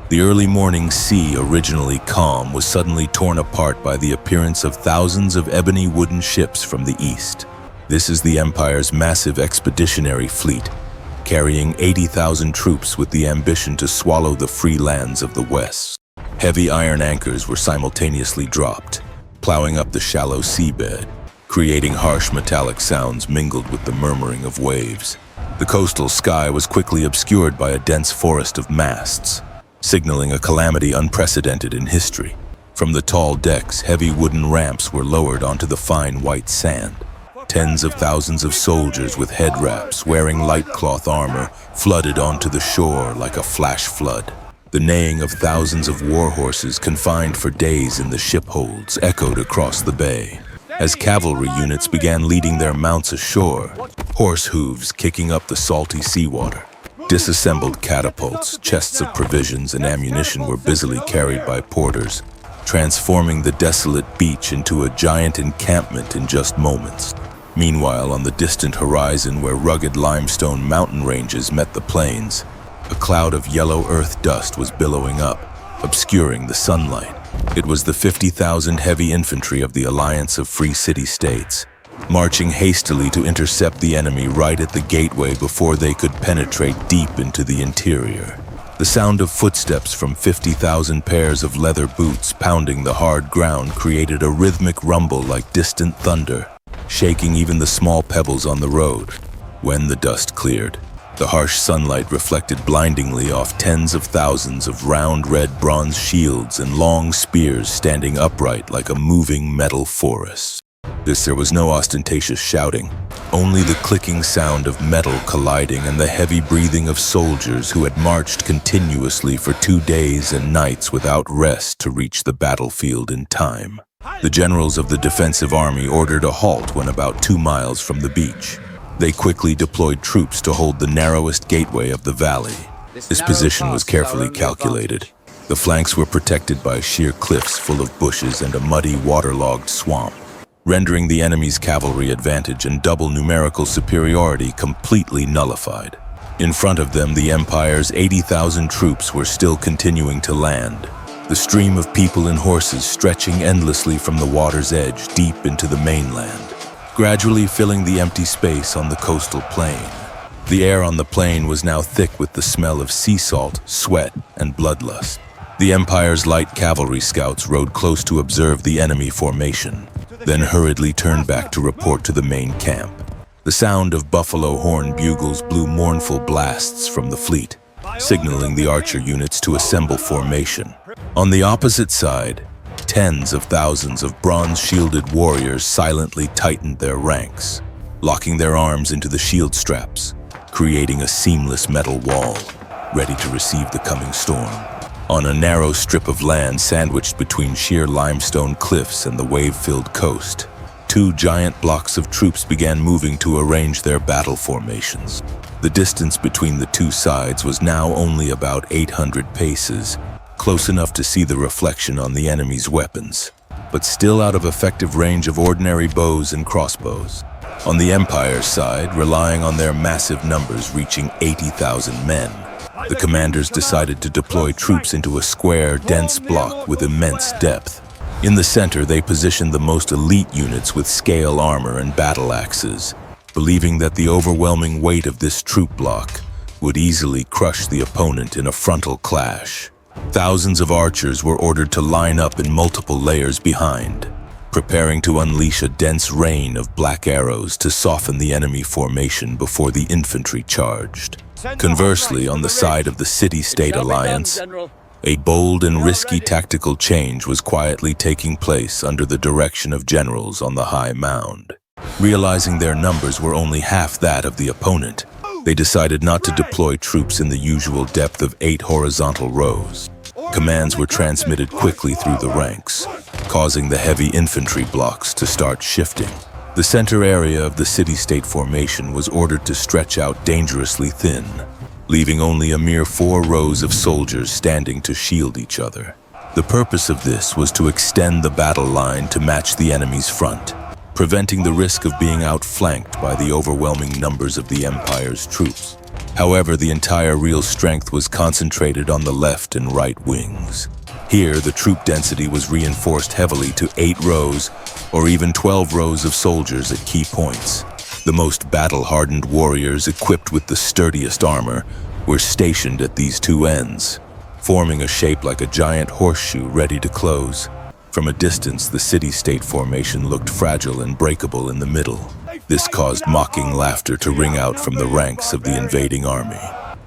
The early morning sea, originally calm, was suddenly torn apart by the appearance of thousands of ebony wooden ships from the east. This is the Empire's massive expeditionary fleet, carrying 80,000 troops with the ambition to swallow the free lands of the west. Heavy iron anchors were simultaneously dropped, plowing up the shallow seabed, creating harsh metallic sounds mingled with the murmuring of waves. The coastal sky was quickly obscured by a dense forest of masts, signaling a calamity unprecedented in history. From the tall decks, heavy wooden ramps were lowered onto the fine white sand. Tens of thousands of soldiers with head wraps, wearing light cloth armor, flooded onto the shore like a flash flood. The neighing of thousands of war horses confined for days in the ship holds echoed across the bay. As cavalry units began leading their mounts ashore, horse hooves kicking up the salty seawater. Disassembled catapults, chests of provisions and ammunition were busily carried by porters, transforming the desolate beach into a giant encampment in just moments. Meanwhile, on the distant horizon where rugged limestone mountain ranges met the plains, a cloud of yellow earth dust was billowing up, obscuring the sunlight. It was the 50,000 heavy infantry of the Alliance of Free City-States, marching hastily to intercept the enemy right at the gateway before they could penetrate deep into the interior. The sound of footsteps from 50,000 pairs of leather boots pounding the hard ground created a rhythmic rumble like distant thunder, shaking even the small pebbles on the road. When the dust cleared, the harsh sunlight reflected blindingly off tens of thousands of round red bronze shields and long spears standing upright like a moving metal forest. There was no ostentatious shouting, only the clicking sound of metal colliding and the heavy breathing of soldiers who had marched continuously for 2 days and nights without rest to reach the battlefield in time. The generals of the defensive army ordered a halt when about 2 miles from the beach. They quickly deployed troops to hold the narrowest gateway of the valley. This position was carefully calculated. The flanks were protected by sheer cliffs full of bushes and a muddy, waterlogged swamp, rendering the enemy's cavalry advantage and double numerical superiority completely nullified. In front of them, the Empire's 80,000 troops were still continuing to land, the stream of people and horses stretching endlessly from the water's edge deep into the mainland, gradually filling the empty space on the coastal plain. The air on the plain was now thick with the smell of sea salt, sweat, and bloodlust. The Empire's light cavalry scouts rode close to observe the enemy formation, then hurriedly turned back to report to the main camp. The sound of buffalo horn bugles blew mournful blasts from the fleet, signaling the archer units to assemble formation. On the opposite side, tens of thousands of bronze-shielded warriors silently tightened their ranks, locking their arms into the shield straps, creating a seamless metal wall, ready to receive the coming storm. On a narrow strip of land sandwiched between sheer limestone cliffs and the wave-filled coast, 2 giant blocks of troops began moving to arrange their battle formations. The distance between the 2 sides was now only about 800 paces, close enough to see the reflection on the enemy's weapons, but still out of effective range of ordinary bows and crossbows. On the Empire's side, relying on their massive numbers reaching 80,000 men, the commanders decided to deploy troops into a square, dense block with immense depth. In the center, they positioned the most elite units with scale armor and battle axes, believing that the overwhelming weight of this troop block would easily crush the opponent in a frontal clash. Thousands of archers were ordered to line up in multiple layers behind, preparing to unleash a dense rain of black arrows to soften the enemy formation before the infantry charged. Conversely, on the side of the city-state alliance, a bold and risky tactical change was quietly taking place under the direction of generals on the high mound. Realizing their numbers were only half that of the opponent, they decided not to deploy troops in the usual depth of 8 horizontal rows. Commands were transmitted quickly through the ranks, causing the heavy infantry blocks to start shifting. The center area of the city-state formation was ordered to stretch out dangerously thin, leaving only a mere 4 rows of soldiers standing to shield each other. The purpose of this was to extend the battle line to match the enemy's front, preventing the risk of being outflanked by the overwhelming numbers of the Empire's troops. However, the entire real strength was concentrated on the left and right wings. Here, the troop density was reinforced heavily to 8 rows or even 12 rows of soldiers at key points. The most battle-hardened warriors, equipped with the sturdiest armor, were stationed at these two ends, forming a shape like a giant horseshoe ready to close. From a distance, the city-state formation looked fragile and breakable in the middle. This caused mocking laughter to ring out from the ranks of the invading army.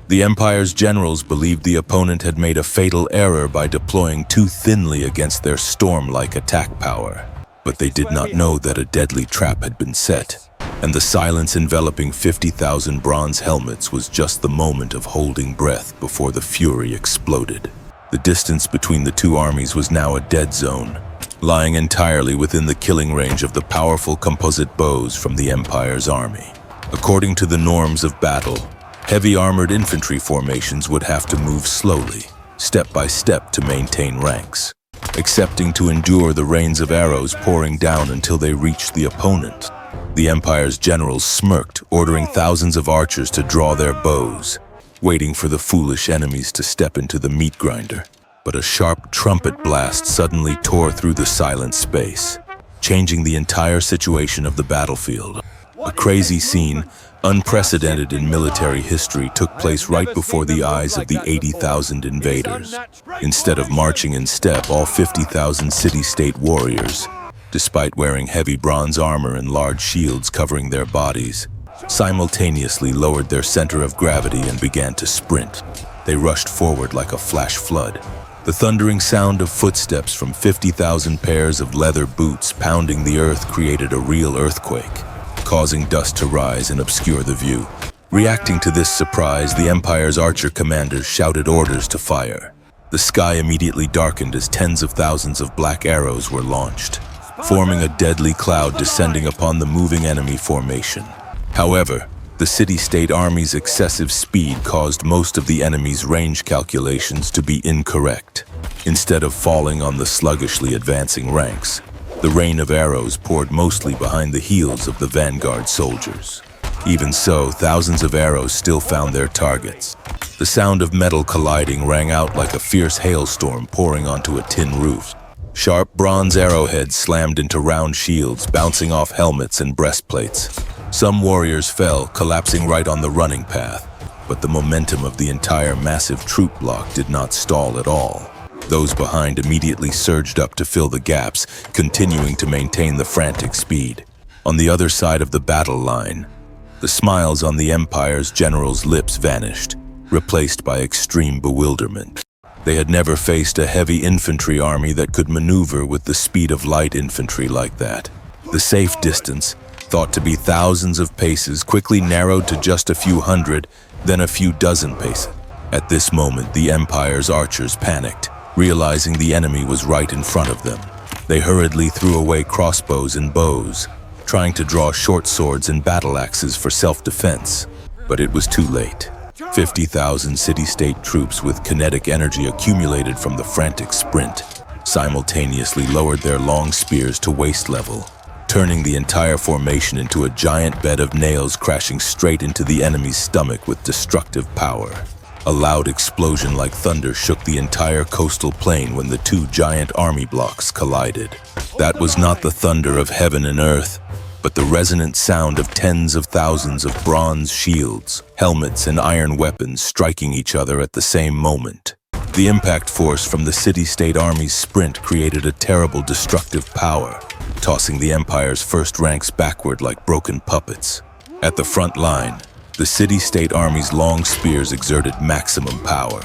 The empire's generals believed the opponent had made a fatal error by deploying too thinly against their storm-like attack power. But they did not know that a deadly trap had been set, and the silence enveloping 50,000 bronze helmets was just the moment of holding breath before the fury exploded. The distance between the two armies was now a dead zone, lying entirely within the killing range of the powerful composite bows from the empire's army. According to the norms of battle, heavy armored infantry formations would have to move slowly, step by step, to maintain ranks, accepting to endure the rains of arrows pouring down until they reached the opponent. The empire's generals smirked, ordering thousands of archers to draw their bows, waiting for the foolish enemies to step into the meat grinder. But a sharp trumpet blast suddenly tore through the silent space, changing the entire situation of the battlefield. A crazy scene, unprecedented in military history, took place right before the eyes of the 80,000 invaders. Instead of marching in step, all 50,000 city-state warriors, despite wearing heavy bronze armor and large shields covering their bodies, simultaneously lowered their center of gravity and began to sprint. They rushed forward like a flash flood. The thundering sound of footsteps from 50,000 pairs of leather boots pounding the earth created a real earthquake, causing dust to rise and obscure the view. Reacting to this surprise, the empire's archer commanders shouted orders to fire. The sky immediately darkened as tens of thousands of black arrows were launched, forming a deadly cloud descending upon the moving enemy formation. However, the city-state army's excessive speed caused most of the enemy's range calculations to be incorrect. Instead of falling on the sluggishly advancing ranks, the rain of arrows poured mostly behind the heels of the vanguard soldiers. Even so, thousands of arrows still found their targets. The sound of metal colliding rang out like a fierce hailstorm pouring onto a tin roof. Sharp bronze arrowheads slammed into round shields, bouncing off helmets and breastplates. Some warriors fell, collapsing right on the running path, but the momentum of the entire massive troop block did not stall at all. Those behind immediately surged up to fill the gaps, continuing to maintain the frantic speed. On the other side of the battle line, the smiles on the empire's generals' lips vanished, replaced by extreme bewilderment. They had never faced a heavy infantry army that could maneuver with the speed of light infantry like that. The safe distance, thought to be thousands of paces, quickly narrowed to just a few hundred, then a few dozen paces. At this moment, the empire's archers panicked, realizing the enemy was right in front of them. They hurriedly threw away crossbows and bows, trying to draw short swords and battle axes for self-defense. But it was too late. 50,000 city-state troops with kinetic energy accumulated from the frantic sprint simultaneously lowered their long spears to waist level, turning the entire formation into a giant bed of nails crashing straight into the enemy's stomach with destructive power. A loud explosion like thunder shook the entire coastal plain when the two giant army blocks collided. That was not the thunder of heaven and earth, but the resonant sound of tens of thousands of bronze shields, helmets, and iron weapons striking each other at the same moment. The impact force from the city-state army's sprint created a terrible destructive power, tossing the empire's first ranks backward like broken puppets. At the front line, the city-state army's long spears exerted maximum power.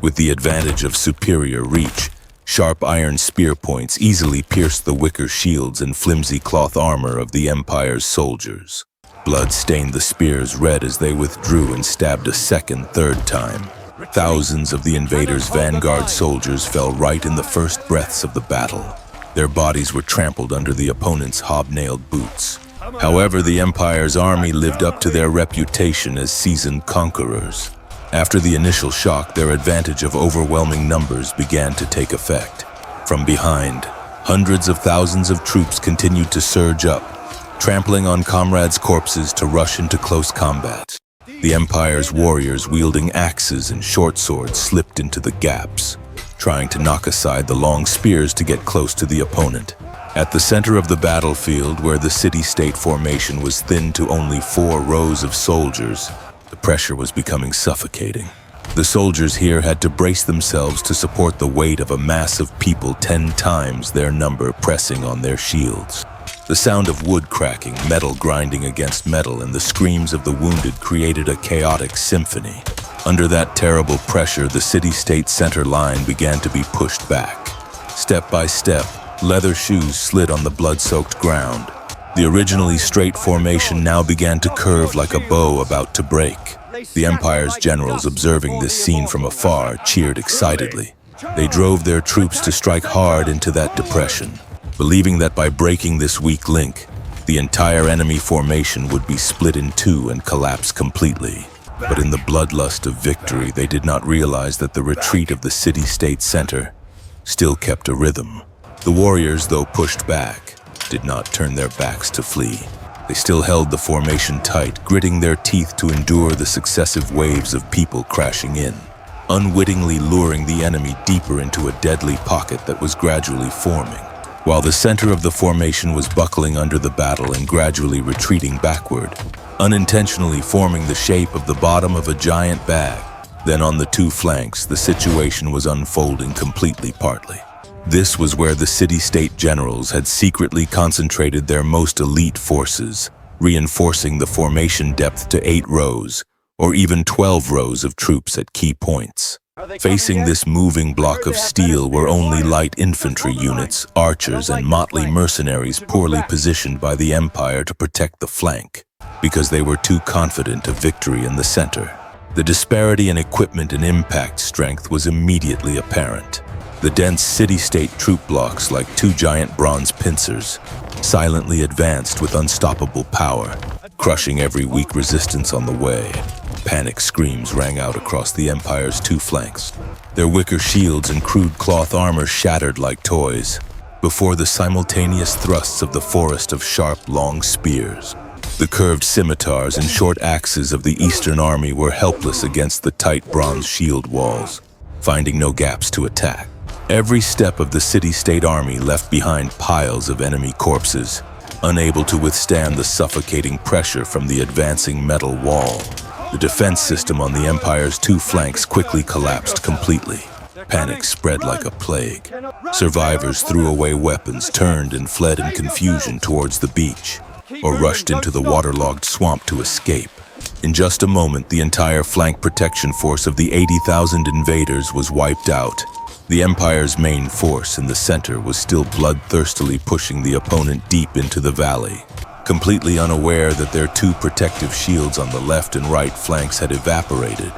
With the advantage of superior reach, sharp iron spear points easily pierced the wicker shields and flimsy cloth armor of the empire's soldiers. Blood stained the spears red as they withdrew and stabbed a second, third time. Thousands of the invaders' vanguard soldiers fell right in the first breaths of the battle. Their bodies were trampled under the opponent's hobnailed boots. However, the empire's army lived up to their reputation as seasoned conquerors. After the initial shock, their advantage of overwhelming numbers began to take effect. From behind, hundreds of thousands of troops continued to surge up, trampling on comrades' corpses to rush into close combat. The empire's warriors wielding axes and short swords slipped into the gaps, trying to knock aside the long spears to get close to the opponent. At the center of the battlefield, where the city-state formation was thinned to only 4 rows of soldiers, the pressure was becoming suffocating. The soldiers here had to brace themselves to support the weight of a mass of people 10 times their number pressing on their shields. The sound of wood cracking, metal grinding against metal, and the screams of the wounded created a chaotic symphony. Under that terrible pressure, the city-state center line began to be pushed back. Step by step, leather shoes slid on the blood-soaked ground. The originally straight formation now began to curve like a bow about to break. The empire's generals, observing this scene from afar, cheered excitedly. They drove their troops to strike hard into that depression, believing that by breaking this weak link, the entire enemy formation would be split in two and collapse completely. But in the bloodlust of victory, they did not realize that the retreat of the city-state center still kept a rhythm. The warriors, though pushed back, did not turn their backs to flee. They still held the formation tight, gritting their teeth to endure the successive waves of people crashing in, unwittingly luring the enemy deeper into a deadly pocket that was gradually forming. While the center of the formation was buckling under the battle and gradually retreating backward, unintentionally forming the shape of the bottom of a giant bag. Then on the 2 flanks, the situation was unfolding completely partly. This was where the city-state generals had secretly concentrated their most elite forces, reinforcing the formation depth to 8 rows, or even 12 rows of troops at key points. Facing this moving block of steel were only light infantry units, archers, and motley mercenaries poorly positioned by the empire to protect the flank, because they were too confident of victory in the center. The disparity in equipment and impact strength was immediately apparent. The dense city-state troop blocks, like 2 giant bronze pincers, silently advanced with unstoppable power, crushing every weak resistance on the way. Panic screams rang out across the empire's 2 flanks. Their wicker shields and crude cloth armor shattered like toys before the simultaneous thrusts of the forest of sharp, long spears. The curved scimitars and short axes of the Eastern army were helpless against the tight bronze shield walls, finding no gaps to attack. Every step of the city-state army left behind piles of enemy corpses, unable to withstand the suffocating pressure from the advancing metal wall. The defense system on the empire's 2 flanks quickly collapsed completely. Panic spread like a plague. Survivors threw away weapons, turned and fled in confusion towards the beach, or rushed into the waterlogged swamp to escape. In just a moment, the entire flank protection force of the 80,000 invaders was wiped out. The empire's main force in the center was still bloodthirstily pushing the opponent deep into the valley, completely unaware that their 2 protective shields on the left and right flanks had evaporated,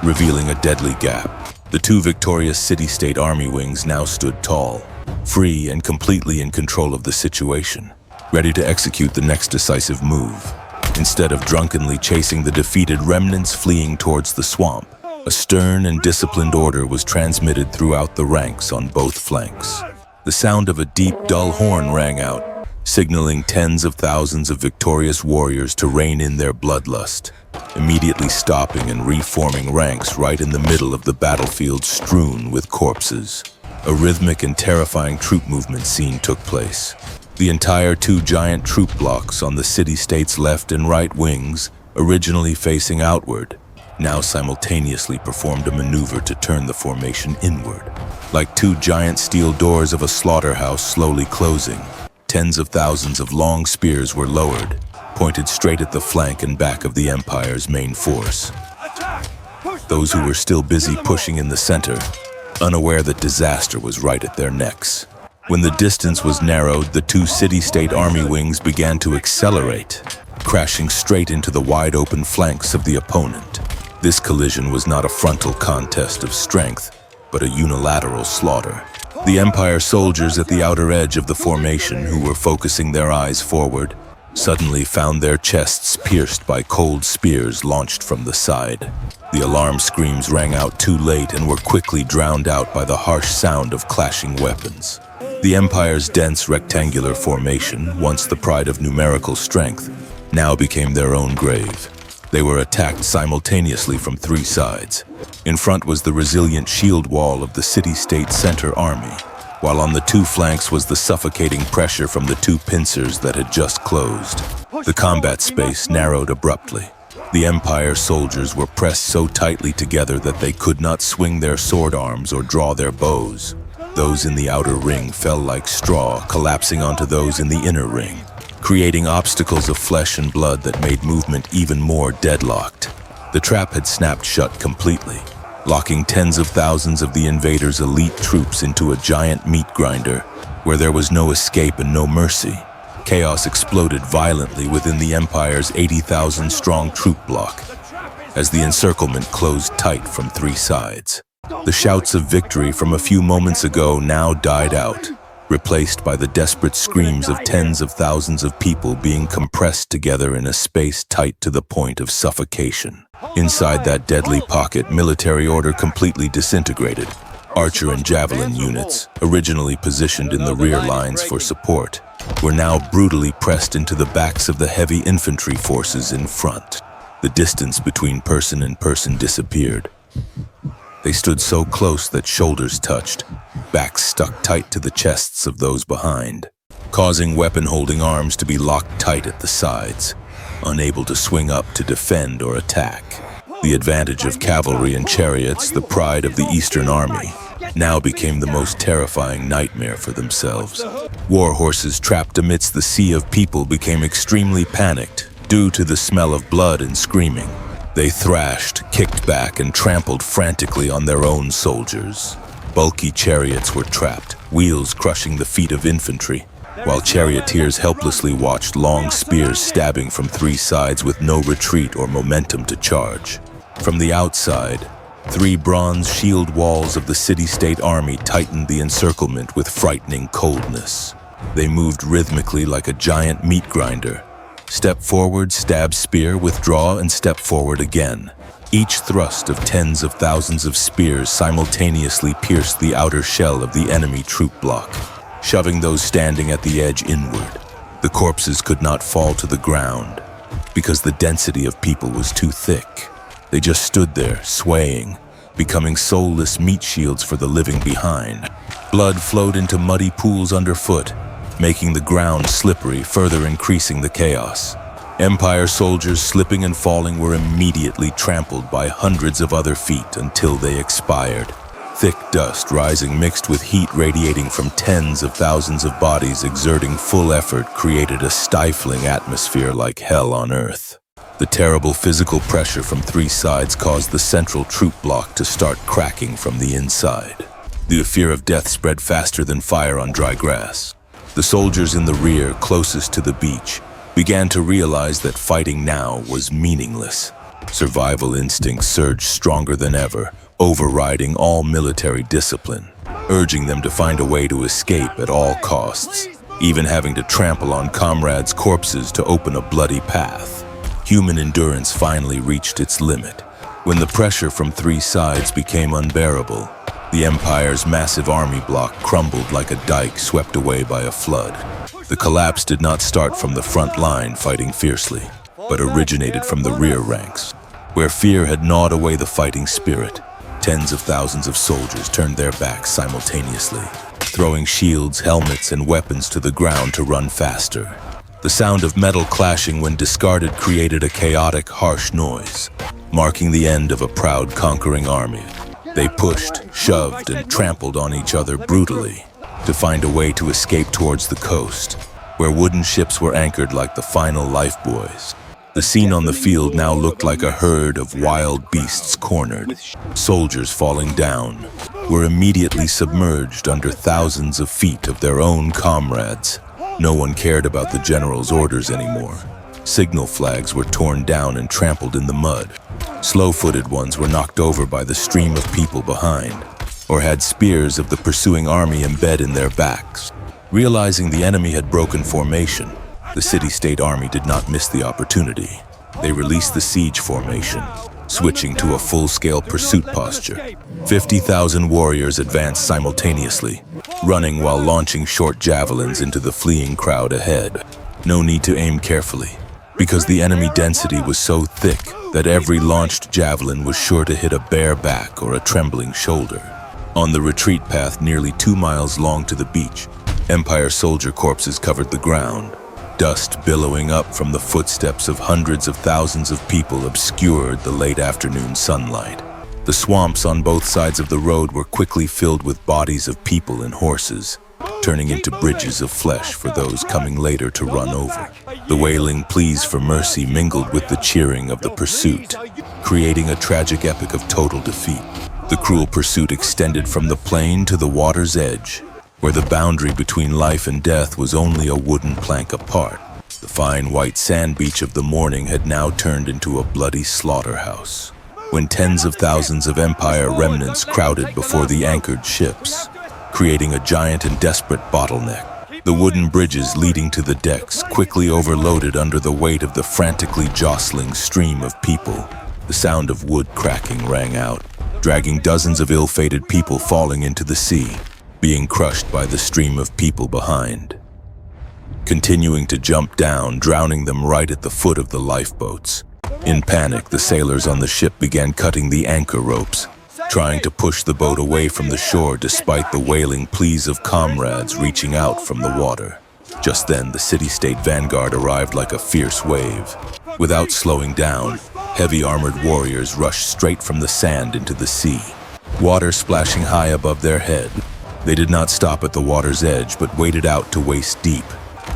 revealing a deadly gap. The 2 victorious city-state army wings now stood tall, free and completely in control of the situation, ready to execute the next decisive move. Instead of drunkenly chasing the defeated remnants fleeing towards the swamp, a stern and disciplined order was transmitted throughout the ranks on both flanks. The sound of a deep, dull horn rang out, signaling tens of thousands of victorious warriors to rein in their bloodlust, immediately stopping and reforming ranks right in the middle of the battlefield strewn with corpses. A rhythmic and terrifying troop movement scene took place. The entire 2 giant troop blocks on the city-state's left and right wings, originally facing outward, now simultaneously performed a maneuver to turn the formation inward. Like 2 giant steel doors of a slaughterhouse slowly closing, tens of thousands of long spears were lowered, pointed straight at the flank and back of the empire's main force. Those who were still busy pushing in the center, unaware that disaster was right at their necks. When the distance was narrowed, the 2 city-state army wings began to accelerate, crashing straight into the wide-open flanks of the opponent. This collision was not a frontal contest of strength, but a unilateral slaughter. The Empire soldiers at the outer edge of the formation, who were focusing their eyes forward, suddenly found their chests pierced by cold spears launched from the side. The alarm screams rang out too late and were quickly drowned out by the harsh sound of clashing weapons. The Empire's dense rectangular formation, once the pride of numerical strength, now became their own grave. They were attacked simultaneously from three sides. In front was the resilient shield wall of the city-state center army, while on the two flanks was the suffocating pressure from the two pincers that had just closed. The combat space narrowed abruptly. The Empire soldiers were pressed so tightly together that they could not swing their sword arms or draw their bows. Those in the outer ring fell like straw, collapsing onto those in the inner ring, creating obstacles of flesh and blood that made movement even more deadlocked. The trap had snapped shut completely, locking tens of thousands of the invaders' elite troops into a giant meat grinder, where there was no escape and no mercy. Chaos exploded violently within the Empire's 80,000-strong troop block, as the encirclement closed tight from three sides. The shouts of victory from a few moments ago now died out, replaced by the desperate screams of tens of thousands of people being compressed together in a space tight to the point of suffocation. Inside that deadly pocket, military order completely disintegrated. Archer and javelin units, originally positioned in the rear lines for support, were now brutally pressed into the backs of the heavy infantry forces in front. The distance between person and person disappeared. They stood so close that shoulders touched, backs stuck tight to the chests of those behind, causing weapon-holding arms to be locked tight at the sides, unable to swing up to defend or attack. The advantage of cavalry and chariots, the pride of the Eastern Army, now became the most terrifying nightmare for themselves. War horses trapped amidst the sea of people became extremely panicked due to the smell of blood and screaming. They thrashed, kicked back, and trampled frantically on their own soldiers. Bulky chariots were trapped, wheels crushing the feet of infantry, while charioteers helplessly watched long spears stabbing from three sides with no retreat or momentum to charge. From the outside, three bronze shield walls of the city-state army tightened the encirclement with frightening coldness. They moved rhythmically like a giant meat grinder. Step forward, stab spear, withdraw, and step forward again. Each thrust of tens of thousands of spears simultaneously pierced the outer shell of the enemy troop block, shoving those standing at the edge inward. The corpses could not fall to the ground because the density of people was too thick. They just stood there, swaying, becoming soulless meat shields for the living behind. Blood flowed into muddy pools underfoot, making the ground slippery, further increasing the chaos. Empire soldiers slipping and falling were immediately trampled by hundreds of other feet until they expired. Thick dust rising mixed with heat radiating from tens of thousands of bodies exerting full effort created a stifling atmosphere like hell on earth. The terrible physical pressure from three sides caused the central troop block to start cracking from the inside. The fear of death spread faster than fire on dry grass. The soldiers in the rear, closest to the beach, began to realize that fighting now was meaningless. Survival instincts surged stronger than ever, overriding all military discipline, urging them to find a way to escape at all costs, even having to trample on comrades' corpses to open a bloody path. Human endurance finally reached its limit. When the pressure from three sides became unbearable, the Empire's massive army block crumbled like a dike swept away by a flood. The collapse did not start from the front line fighting fiercely, but originated from the rear ranks, where fear had gnawed away the fighting spirit. Tens of thousands of soldiers turned their backs simultaneously, throwing shields, helmets, and weapons to the ground to run faster. The sound of metal clashing when discarded created a chaotic, harsh noise, marking the end of a proud, conquering army. They pushed, shoved, and trampled on each other brutally to find a way to escape towards the coast, where wooden ships were anchored like the final lifebuoys. The scene on the field now looked like a herd of wild beasts cornered. Soldiers falling down were immediately submerged under thousands of feet of their own comrades. No one cared about the general's orders anymore. Signal flags were torn down and trampled in the mud. Slow-footed ones were knocked over by the stream of people behind, or had spears of the pursuing army embed in their backs. Realizing the enemy had broken formation, the city-state army did not miss the opportunity. They released the siege formation, switching to a full-scale pursuit posture. 50,000 warriors advanced simultaneously, running while launching short javelins into the fleeing crowd ahead. No need to aim carefully, because the enemy density was so thick that every launched javelin was sure to hit a bare back or a trembling shoulder. On the retreat path nearly 2 miles long to the beach, Empire soldier corpses covered the ground. Dust billowing up from the footsteps of hundreds of thousands of people obscured the late afternoon sunlight. The swamps on both sides of the road were quickly filled with bodies of people and horses, turning into bridges of flesh for those coming later to run over. The wailing pleas for mercy mingled with the cheering of the pursuit, creating a tragic epic of total defeat. The cruel pursuit extended from the plain to the water's edge, where the boundary between life and death was only a wooden plank apart. The fine white sand beach of the morning had now turned into a bloody slaughterhouse, when tens of thousands of Empire remnants crowded before the anchored ships, creating a giant and desperate bottleneck. The wooden bridges leading to the decks quickly overloaded under the weight of the frantically jostling stream of people. The sound of wood cracking rang out, dragging dozens of ill-fated people falling into the sea, being crushed by the stream of people behind, continuing to jump down, drowning them right at the foot of the lifeboats. In panic, the sailors on the ship began cutting the anchor ropes, trying to push the boat away from the shore despite the wailing pleas of comrades reaching out from the water. Just then, the city-state vanguard arrived like a fierce wave. Without slowing down, heavy armored warriors rushed straight from the sand into the sea, water splashing high above their head. They did not stop at the water's edge, but waded out to waist deep,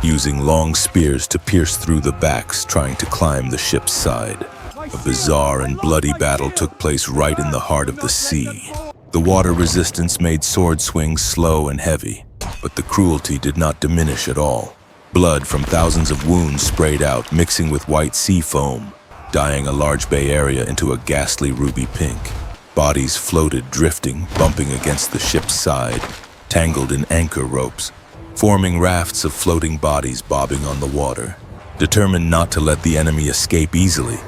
using long spears to pierce through the backs trying to climb the ship's side. A bizarre and bloody battle took place right in the heart of the sea. The water resistance made sword swings slow and heavy, but the cruelty did not diminish at all. Blood from thousands of wounds sprayed out, mixing with white sea foam, dyeing a large bay area into a ghastly ruby pink. Bodies floated, drifting, bumping against the ship's side, tangled in anchor ropes, forming rafts of floating bodies bobbing on the water. Determined not to let the enemy escape easily,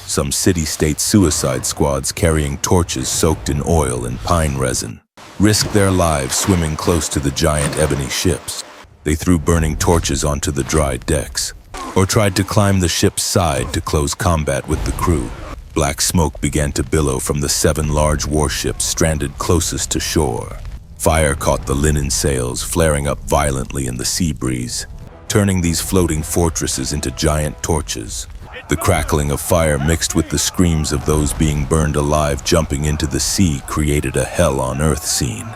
some city-state suicide squads carrying torches soaked in oil and pine resin risked their lives swimming close to the giant ebony ships. They threw burning torches onto the dry decks, or tried to climb the ship's side to close combat with the crew. Black smoke began to billow from the 7 large warships stranded closest to shore. Fire caught the linen sails, flaring up violently in the sea breeze, turning these floating fortresses into giant torches. The crackling of fire mixed with the screams of those being burned alive jumping into the sea created a hell-on-earth scene.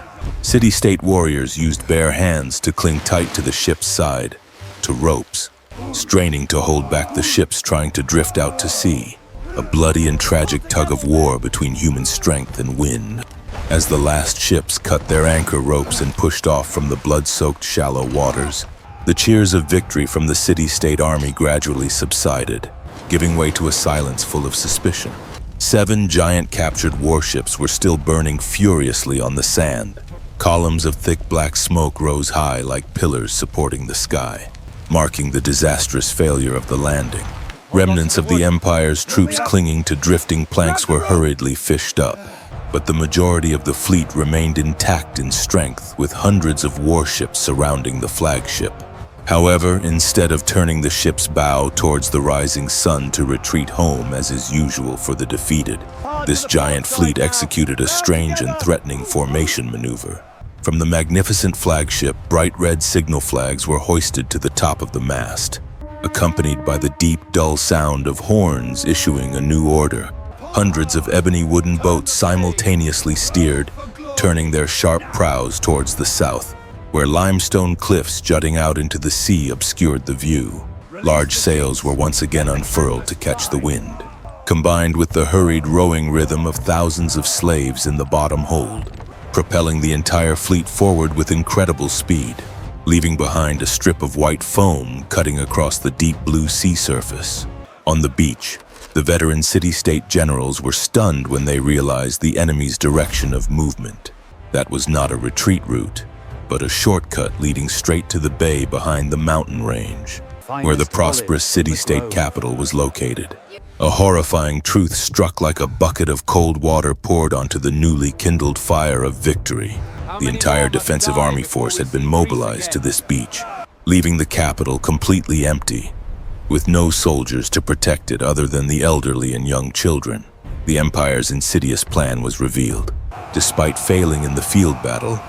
City-state warriors used bare hands to cling tight to the ship's side, to ropes, straining to hold back the ships trying to drift out to sea. A bloody and tragic tug-of-war between human strength and wind. As the last ships cut their anchor ropes and pushed off from the blood-soaked shallow waters, the cheers of victory from the city-state army gradually subsided, giving way to a silence full of suspicion. 7 giant captured warships were still burning furiously on the sand. Columns of thick black smoke rose high like pillars supporting the sky, marking the disastrous failure of the landing. Remnants of the Empire's troops clinging to drifting planks were hurriedly fished up, but the majority of the fleet remained intact in strength, with hundreds of warships surrounding the flagship. However, instead of turning the ship's bow towards the rising sun to retreat home as is usual for the defeated, this giant fleet executed a strange and threatening formation maneuver. From the magnificent flagship, bright red signal flags were hoisted to the top of the mast, accompanied by the deep, dull sound of horns issuing a new order. Hundreds of ebony wooden boats simultaneously steered, turning their sharp prows towards the south, where limestone cliffs jutting out into the sea obscured the view. Large sails were once again unfurled to catch the wind, combined with the hurried rowing rhythm of thousands of slaves in the bottom hold, propelling the entire fleet forward with incredible speed, leaving behind a strip of white foam cutting across the deep blue sea surface. On the beach, the veteran city-state generals were stunned when they realized the enemy's direction of movement. That was not a retreat route, but a shortcut leading straight to the bay behind the mountain range, where the prosperous city-state capital was located. A horrifying truth struck like a bucket of cold water poured onto the newly kindled fire of victory. The entire defensive army force had been mobilized to this beach, leaving the capital completely empty. with no soldiers to protect it other than the elderly and young children. The empire's insidious plan was revealed. Despite failing in the field battle,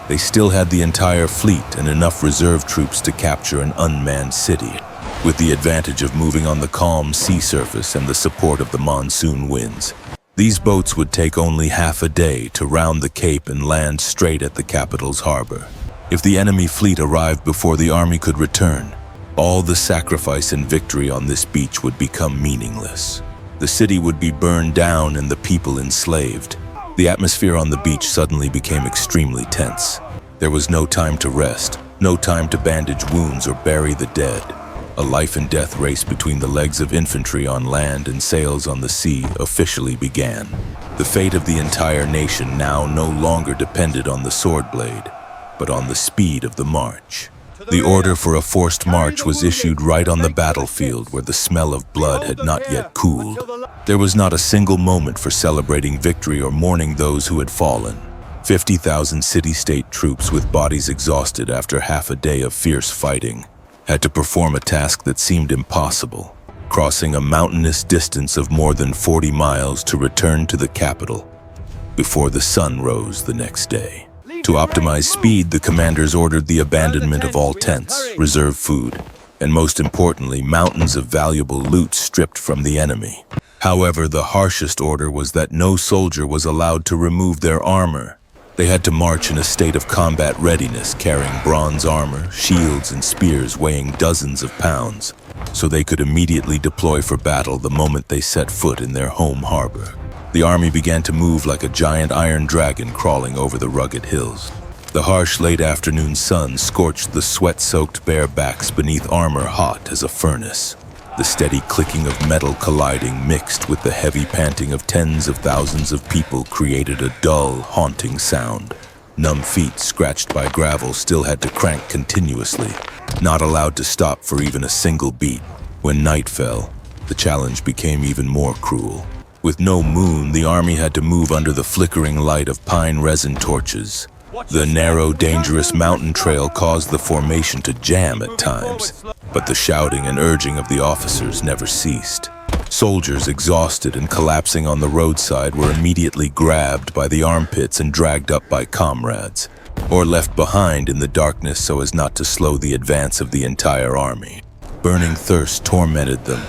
they still had the entire fleet and enough reserve troops to capture an unmanned city, with the advantage of moving on the calm sea surface and the support of the monsoon winds. These boats would take only half a day to round the cape and land straight at the capital's harbor. If the enemy fleet arrived before the army could return, all the sacrifice and victory on this beach would become meaningless. The city would be burned down and the people enslaved. The atmosphere on the beach suddenly became extremely tense. There was no time to rest, no time to bandage wounds or bury the dead. A life and death race between the legs of infantry on land and sails on the sea officially began. The fate of the entire nation now no longer depended on the sword blade, but on the speed of the march. The order for a forced march was issued right on the battlefield where the smell of blood had not yet cooled. There was not a single moment for celebrating victory or mourning those who had fallen. 50,000 city-state troops with bodies exhausted after half a day of fierce fighting had to perform a task that seemed impossible, crossing a mountainous distance of more than 40 miles to return to the capital before the sun rose the next day. To optimize speed, the commanders ordered the abandonment of all tents, reserve food, and most importantly, mountains of valuable loot stripped from the enemy. However, the harshest order was that no soldier was allowed to remove their armor. They had to march in a state of combat readiness, carrying bronze armor, shields, and spears weighing dozens of pounds, so they could immediately deploy for battle the moment they set foot in their home harbor. The army began to move like a giant iron dragon crawling over the rugged hills. The harsh late afternoon sun scorched the sweat-soaked bare backs beneath armor hot as a furnace. The steady clicking of metal colliding mixed with the heavy panting of tens of thousands of people created a dull, haunting sound. Numb feet scratched by gravel still had to crank continuously, not allowed to stop for even a single beat. When night fell, the challenge became even more cruel. With no moon, the army had to move under the flickering light of pine resin torches. The narrow, dangerous mountain trail caused the formation to jam at times, but the shouting and urging of the officers never ceased. Soldiers, exhausted and collapsing on the roadside, were immediately grabbed by the armpits and dragged up by comrades, or left behind in the darkness so as not to slow the advance of the entire army. Burning thirst tormented them,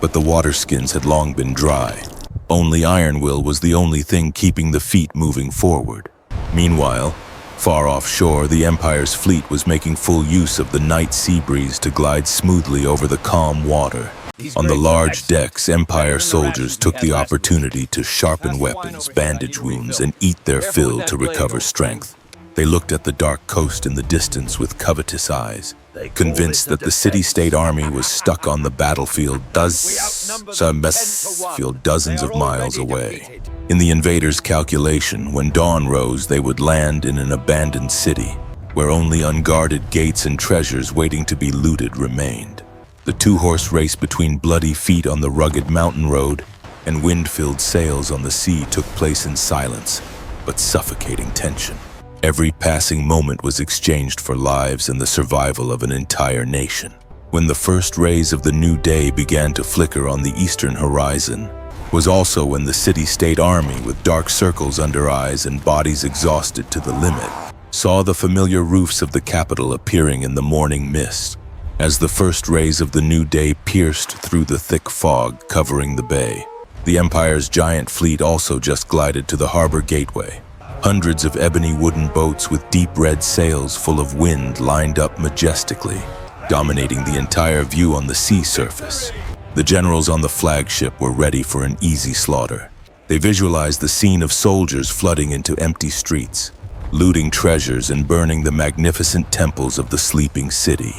but the waterskins had long been dry. Only iron will was the only thing keeping the feet moving forward. Meanwhile, far offshore, the Empire's fleet was making full use of the night sea breeze to glide smoothly over the calm water. On the large decks, Empire soldiers took the opportunity to sharpen weapons, bandage wounds, and eat their fill to recover strength. They looked at the dark coast in the distance with covetous eyes, convinced that the city-state army was stuck on the battlefield dozens of miles away. In the invaders' calculation, when dawn rose, they would land in an abandoned city, where only unguarded gates and treasures waiting to be looted remained. The two-horse race between bloody feet on the rugged mountain road and wind-filled sails on the sea took place in silence, but suffocating tension. Every passing moment was exchanged for lives and the survival of an entire nation. When the first rays of the new day began to flicker on the eastern horizon, was also when the city-state army, with dark circles under eyes and bodies exhausted to the limit, saw the familiar roofs of the capital appearing in the morning mist. As the first rays of the new day pierced through the thick fog covering the bay, the Empire's giant fleet also just glided to the harbor gateway. Hundreds of ebony wooden boats with deep red sails full of wind lined up majestically, dominating the entire view on the sea surface. The generals on the flagship were ready for an easy slaughter. They visualized the scene of soldiers flooding into empty streets, looting treasures and burning the magnificent temples of the sleeping city.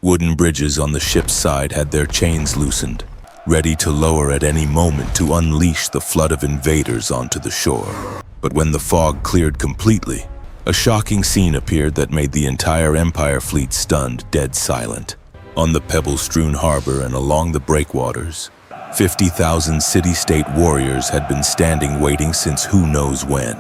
Wooden bridges on the ship's side had their chains loosened, ready to lower at any moment to unleash the flood of invaders onto the shore. But when the fog cleared completely, a shocking scene appeared that made the entire Empire fleet stunned dead silent. On the pebble-strewn harbor and along the breakwaters, 50,000 city-state warriors had been standing waiting since who knows when.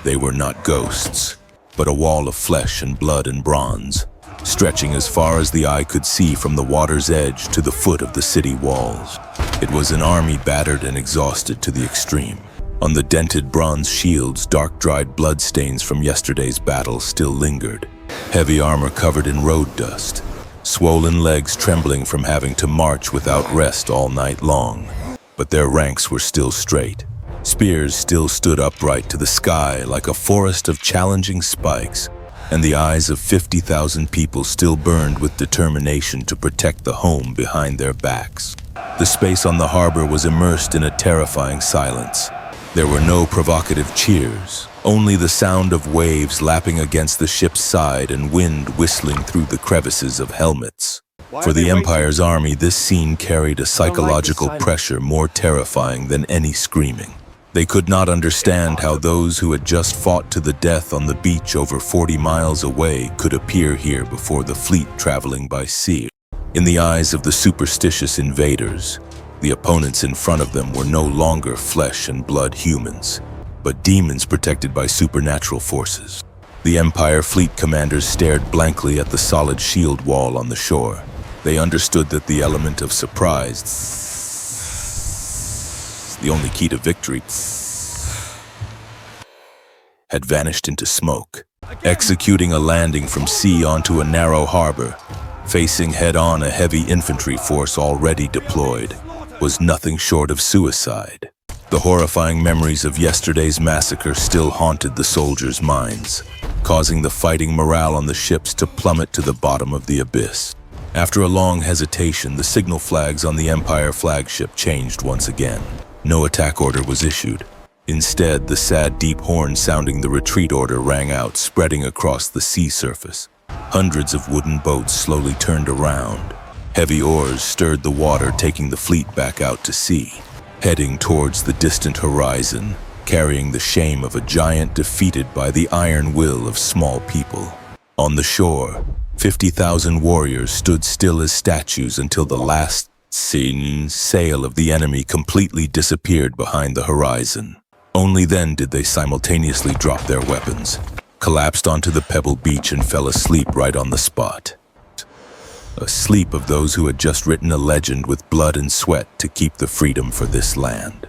They were not ghosts, but a wall of flesh and blood and bronze, stretching as far as the eye could see from the water's edge to the foot of the city walls. It was an army battered and exhausted to the extreme. On the dented bronze shields, dark-dried bloodstains from yesterday's battle still lingered. Heavy armor covered in road dust. Swollen legs trembling from having to march without rest all night long. But their ranks were still straight. Spears still stood upright to the sky like a forest of challenging spikes, and the eyes of 50,000 people still burned with determination to protect the home behind their backs. The space on the harbor was immersed in a terrifying silence. There were no provocative cheers, only the sound of waves lapping against the ship's side and wind whistling through the crevices of helmets. For the Empire's army, this scene carried a psychological pressure more terrifying than any screaming. They could not understand how those who had just fought to the death on the beach over 40 miles away could appear here before the fleet traveling by sea. In the eyes of the superstitious invaders, the opponents in front of them were no longer flesh and blood humans, but demons protected by supernatural forces. The Empire fleet commanders stared blankly at the solid shield wall on the shore. They understood that the element of surprise, the only key to victory, had vanished into smoke. Executing a landing from sea onto a narrow harbor, facing head-on a heavy infantry force already deployed, was nothing short of suicide. The horrifying memories of yesterday's massacre still haunted the soldiers' minds, causing the fighting morale on the ships to plummet to the bottom of the abyss. After a long hesitation, the signal flags on the Empire flagship changed once again. No attack order was issued. Instead, the sad deep horn sounding the retreat order rang out, spreading across the sea surface. Hundreds of wooden boats slowly turned around. Heavy oars stirred the water, taking the fleet back out to sea, heading towards the distant horizon, carrying the shame of a giant defeated by the iron will of small people. On the shore, 50,000 warriors stood still as statues until the last sail of the enemy completely disappeared behind the horizon. Only then did they simultaneously drop their weapons, collapsed onto the pebble beach and fell asleep right on the spot. A sleep of those who had just written a legend with blood and sweat to keep the freedom for this land.